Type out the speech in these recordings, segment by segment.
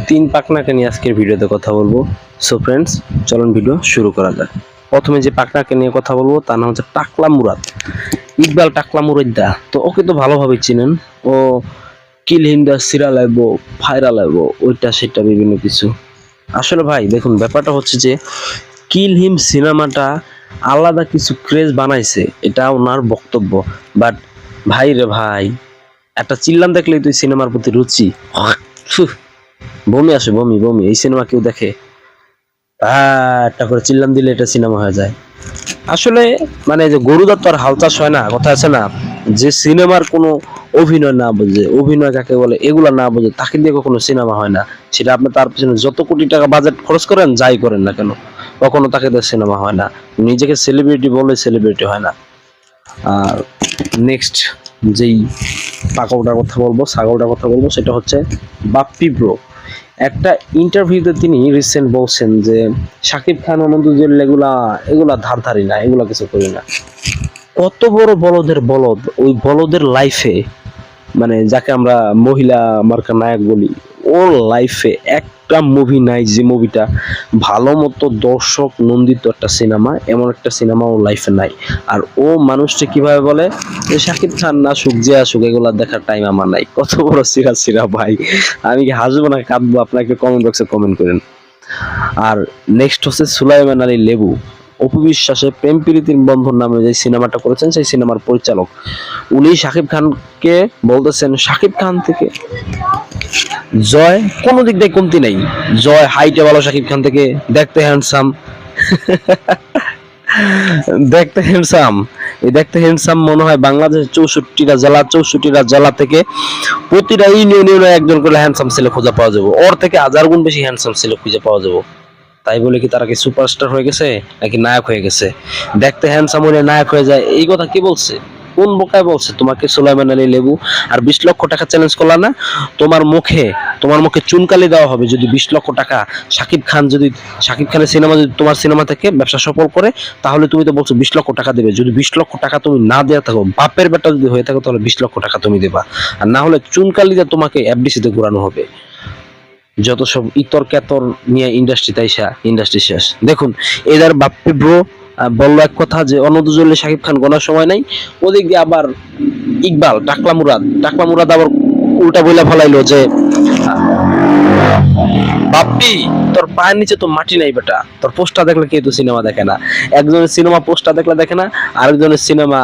তিন পাখনাকে নিয়ে আজকের ভিডিওতে কথা বলবো। সো ফ্রেন্ডস, চলুন ভিডিও শুরু করা যাক। প্রথমে যে পাখনাকে নিয়ে কথা বলবো তার নাম হচ্ছে টাকলা মুরাদ, ইকবাল টাকলা মুরাদ্দা। তো ওকে তো ভালোভাবে চিনেন, ও কিল হিন্দা সিরা লাগবো, ফায়রা লাগবো, ওইটা সেটা বিভিন্ন কিছু। আসলে ভাই দেখুন, ব্যাপারটা হচ্ছে যে কিল হিম সিনেমাটা আলাদা কিছু ক্রেজ বানাইছে, এটা ওনার বক্তব্য। বাট ভাই রে ভাই, একটা চিল্লাম দেখলেই তুই সিনেমার প্রতি রুচি, বমি আসে, বমি বমি। এই সিনেমা কেউ দেখে? একটা করে চিল্লাম দিলে এটা সিনেমা হয়ে যায়। আসলে মানে যে গরুদার তো আর হাল চাষ হয় না, কথা আছে না, যে সিনেমার কোনো অভিনয় না বোঝে, অভিনয় কাকে বলে এগুলা না বোঝে, তাকে দিয়ে কখনো সিনেমা হয় না। সেটা আপনি তার পিছনে যত কোটি টাকা বাজেট খরচ করেন, যাই করেন না কেন, কখনো তাকে দিয়ে সিনেমা হয় না। নিজেকে সেলিব্রিটি বলে সেলিব্রিটি হয় না। আর নেক্সট যেই পাকড়টার কথা বলবো, ছাগলটার কথা বলবো, সেটা হচ্ছে বাপ্পি ব্রো। একটা ইন্টারভিউতে তিনি রিসেন্ট বলছেন যে শাকিব খান অনন্তজল এগুলা ধারধারি না, এগুলা কিছু করি না। কত বড় বলদের বলদ, ওই বলদের লাইফে, মানে যাকে আমরা মহিলা মার্কা নায়ক বলি, ওর লাইফে একটা মুভি নাই যে মুভিটা ভালো মতো দর্শক নন্দিত একটা সিনেমা, এমন একটা সিনেমা ওর লাইফে নাই। আর ও মানুষটা কিভাবে বলে যে শাকিব খান না আসুক, যে আসুক, এগুলা দেখার টাইম আমার নাই। কত বড় সিরা সিরা ভাই, আমি কি হাসবো না কাঁদবো? আপনাকে কমেন্ট বক্সে কমেন্ট করেন। আর নেক্সট হচ্ছে সুলাইমান আলী লেবু। অপু বিশ্বাসের প্রেম প্রীতির বন্ধন নামে যে সিনেমাটা করেছেন, সেই সিনেমার পরিচালক উনি শাকিব খানকে বলতেছেন, শাকিব খান থেকে জয় কোনো দিক দিয়ে কমতি নেই। জয় হাইটে ভালো শাকিব খান থেকে, দেখতে হ্যান্ডসাম, দেখতে হ্যান্ডসাম। এই দেখতে হ্যান্ডসাম মনে হয় বাংলাদেশের 64টা জেলা থেকে প্রতিটা ইউনিয়নে একজন করে হ্যান্ডসাম ছেলে খুঁজে পাওয়া যাবে। ওর থেকে 1000 গুণ বেশি হ্যান্ডসাম ছেলে খুঁজে পাওয়া যাবে। তাই বলে কি তারা কি সুপারস্টার হয়ে গেছে নাকি নায়ক হয়ে গেছে? দেখতে হ্যান্ডসাম হলে নায়ক হয়ে যায়, এই কথা কি বলছে? কোন বোকায় বলছে তোমাকে সুলাইমান আলী লেবু? আর 20 লক্ষ টাকা চ্যালেঞ্জ করলা না? তোমার মুখে চুনকালি দেওয়া হবে যদি 20 লক্ষ টাকা শাকিব খানের সিনেমা যদি তোমার সিনেমা থেকে ব্যবসা সফল করে, তাহলে তুমি তো বলছো 20 লক্ষ টাকা দেবে। যদি 20 লক্ষ টাকা তুমি না দেওয়া থাকো, বাপের বেটা যদি হয়ে থাকো, তাহলে 20 লক্ষ টাকা তুমি দেবা। আর না হলে চুনকালি দিয়ে তোমাকে এফডিসিতে ঘোরানো হবে। যত সব ইতর কেতর নিয়ে ইন্ডাস্ট্রি শেষ। দেখুন, এদের বাপ্পি ব্রো বললো এক কথা যে অনন্তজলে শাকিব খান গোনার সময় নাই। ওদিক দিয়ে আবার ইকবাল টাকলা মুরাদ আবার উল্টা বইলা ফলাইলো যে বাপ্পি, তোর পায়ের নিচে তো মাটি নাই বেটা, তোর পোস্টার দেখলে কেউ তো সিনেমা দেখে না। একজনের সিনেমা পোস্টার দেখলে দেখে না, আরেকজনের সিনেমা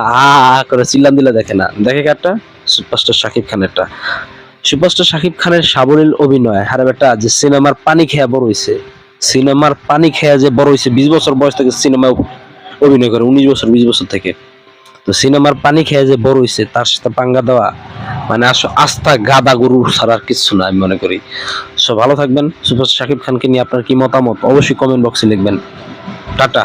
করে চিল্লান দিলে দেখে না। দেখে কারটা? সুপারস্টার শাকিব খানেরটা। সুপারস্টার শাকিব খানের সাবলীল অভিনয়, হারে বেটা, যে সিনেমার পানি খেয়া বড় হইছে, 20 বছর বয়স থেকে সিনেমা অভিনয় করে, 19 বছর 20 বছর থেকে। তো সিনেমার পানি খেয়ে যে বড় হইছে, তার সাথে পাঙ্গা দেওয়া মানে আস্থা গাদা গরু ছাড়া আর কিছু না, আমি মনে করি। সো ভালো থাকবেন। সুপারস্টার শাকিব খানকে নিয়ে আপনার কি মতামত অবশ্যই কমেন্ট বক্সে লিখবেন। টাটা।